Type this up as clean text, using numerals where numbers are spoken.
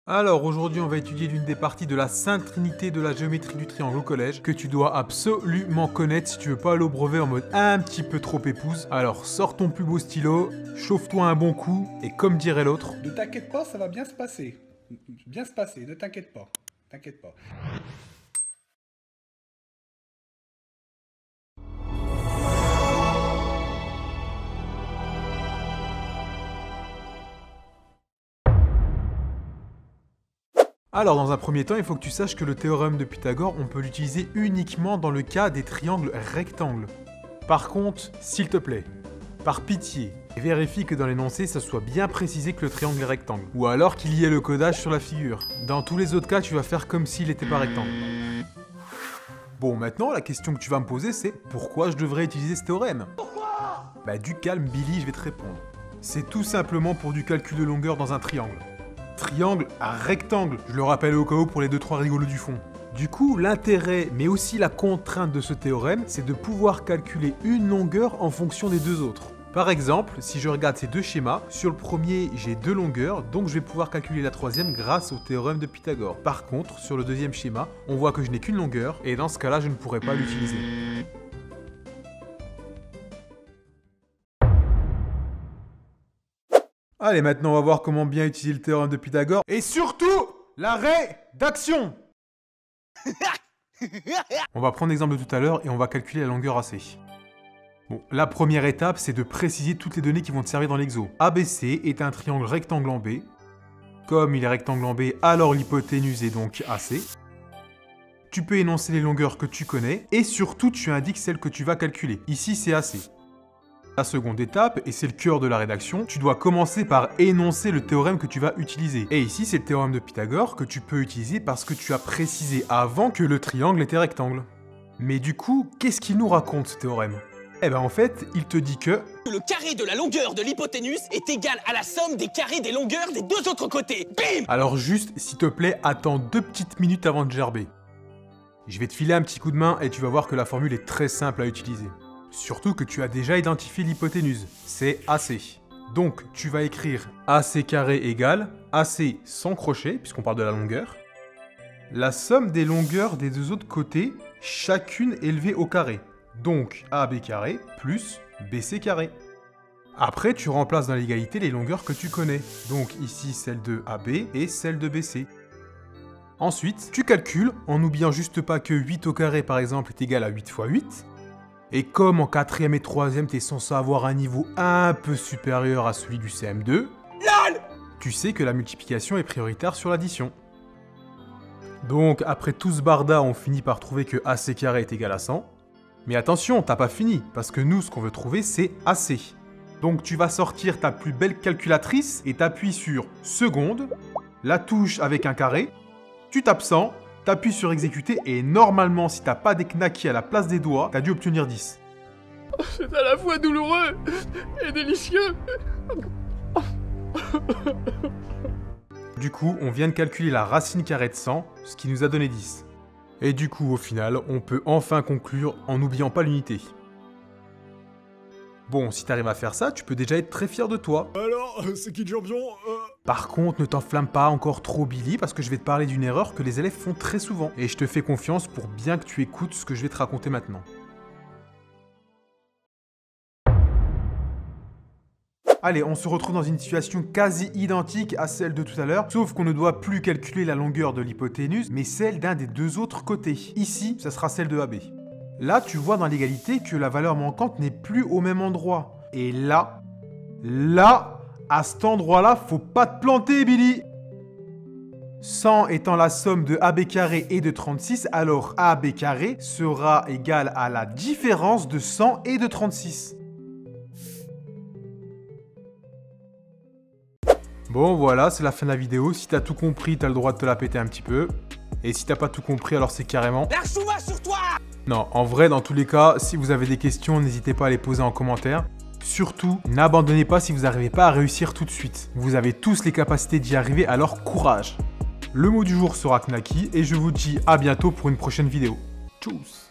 Alors aujourd'hui on va étudier l'une des parties de la Sainte Trinité de la géométrie du triangle au collège que tu dois absolument connaître si tu veux pas aller au brevet en mode un petit peu trop épouse. Alors sors ton plus beau stylo, chauffe-toi un bon coup et comme dirait l'autre... Ne t'inquiète pas, ça va bien se passer. Bien se passer, ne t'inquiète pas. T'inquiète pas. Alors dans un premier temps, il faut que tu saches que le théorème de Pythagore, on peut l'utiliser uniquement dans le cas des triangles rectangles. Par contre, s'il te plaît, par pitié, vérifie que dans l'énoncé, ça soit bien précisé que le triangle est rectangle. Ou alors qu'il y ait le codage sur la figure. Dans tous les autres cas, tu vas faire comme s'il n'était pas rectangle. Bon, maintenant, la question que tu vas me poser, c'est pourquoi je devrais utiliser ce théorème? Pourquoi? Bah du calme, Billy, je vais te répondre. C'est tout simplement pour du calcul de longueur dans un triangle. Triangle à rectangle, je le rappelle au cas où pour les 2-3 rigolos du fond. Du coup, l'intérêt, mais aussi la contrainte de ce théorème, c'est de pouvoir calculer une longueur en fonction des deux autres. Par exemple, si je regarde ces deux schémas, sur le premier, j'ai deux longueurs, donc je vais pouvoir calculer la troisième grâce au théorème de Pythagore. Par contre, sur le deuxième schéma, on voit que je n'ai qu'une longueur, et dans ce cas-là, je ne pourrais pas l'utiliser. Allez, maintenant on va voir comment bien utiliser le théorème de Pythagore. Et surtout, l'arrêt d'action. On va prendre l'exemple de tout à l'heure et on va calculer la longueur AC. Bon, la première étape, c'est de préciser toutes les données qui vont te servir dans l'exo. ABC est un triangle rectangle en B. Comme il est rectangle en B, alors l'hypoténuse est donc AC. Tu peux énoncer les longueurs que tu connais et surtout tu indiques celles que tu vas calculer. Ici, c'est AC. La seconde étape, et c'est le cœur de la rédaction, tu dois commencer par énoncer le théorème que tu vas utiliser. Et ici, c'est le théorème de Pythagore que tu peux utiliser parce que tu as précisé avant que le triangle était rectangle. Mais du coup, qu'est-ce qu'il nous raconte ce théorème? Eh ben en fait, il te dit que... Le carré de la longueur de l'hypoténuse est égal à la somme des carrés des longueurs des deux autres côtés. Bim! Alors juste, s'il te plaît, attends 2 petites minutes avant de gerber. Je vais te filer un petit coup de main et tu vas voir que la formule est très simple à utiliser. Surtout que tu as déjà identifié l'hypoténuse, c'est AC. Donc tu vas écrire AC carré égale AC sans crochet, puisqu'on parle de la longueur. La somme des longueurs des deux autres côtés, chacune élevée au carré. Donc AB carré plus BC carré. Après tu remplaces dans l'égalité les longueurs que tu connais. Donc ici celle de AB et celle de BC. Ensuite, tu calcules en n'oubliant juste pas que 8 au carré par exemple est égal à 8 fois 8. Et comme en 4e et 3e, t'es censé avoir un niveau un peu supérieur à celui du CM2, LOL, tu sais que la multiplication est prioritaire sur l'addition. Donc, après tout ce barda, on finit par trouver que AC carré est égal à 100. Mais attention, t'as pas fini, parce que nous, ce qu'on veut trouver, c'est AC. Donc, tu vas sortir ta plus belle calculatrice et t'appuies sur seconde, la touche avec un carré, tu tapes 100, t'appuies sur exécuter et normalement, si t'as pas des knackis à la place des doigts, t'as dû obtenir 10. C'est à la fois douloureux et délicieux. Du coup, on vient de calculer la racine carrée de 100, ce qui nous a donné 10. Et du coup, au final, on peut enfin conclure en n'oubliant pas l'unité. Bon, si t'arrives à faire ça, tu peux déjà être très fier de toi. Alors, c'est qui le champion? Par contre, ne t'enflamme pas encore trop Billy, parce que je vais te parler d'une erreur que les élèves font très souvent. Et je te fais confiance pour bien que tu écoutes ce que je vais te raconter maintenant. Allez, on se retrouve dans une situation quasi identique à celle de tout à l'heure, sauf qu'on ne doit plus calculer la longueur de l'hypoténuse, mais celle d'un des deux autres côtés. Ici, ça sera celle de AB. Là, tu vois dans l'égalité que la valeur manquante n'est plus au même endroit. Et là, à cet endroit-là, faut pas te planter, Billy. 100 étant la somme de AB carré et de 36, alors AB carré sera égal à la différence de 100 et de 36. Bon, voilà, c'est la fin de la vidéo. Si t'as tout compris, t'as le droit de te la péter un petit peu. Et si t'as pas tout compris, alors c'est carrément... La choua sur toi! Non, en vrai, dans tous les cas, si vous avez des questions, n'hésitez pas à les poser en commentaire. Surtout, n'abandonnez pas si vous n'arrivez pas à réussir tout de suite. Vous avez tous les capacités d'y arriver, alors courage. Le mot du jour sera Knacky et je vous dis à bientôt pour une prochaine vidéo. Tchuss!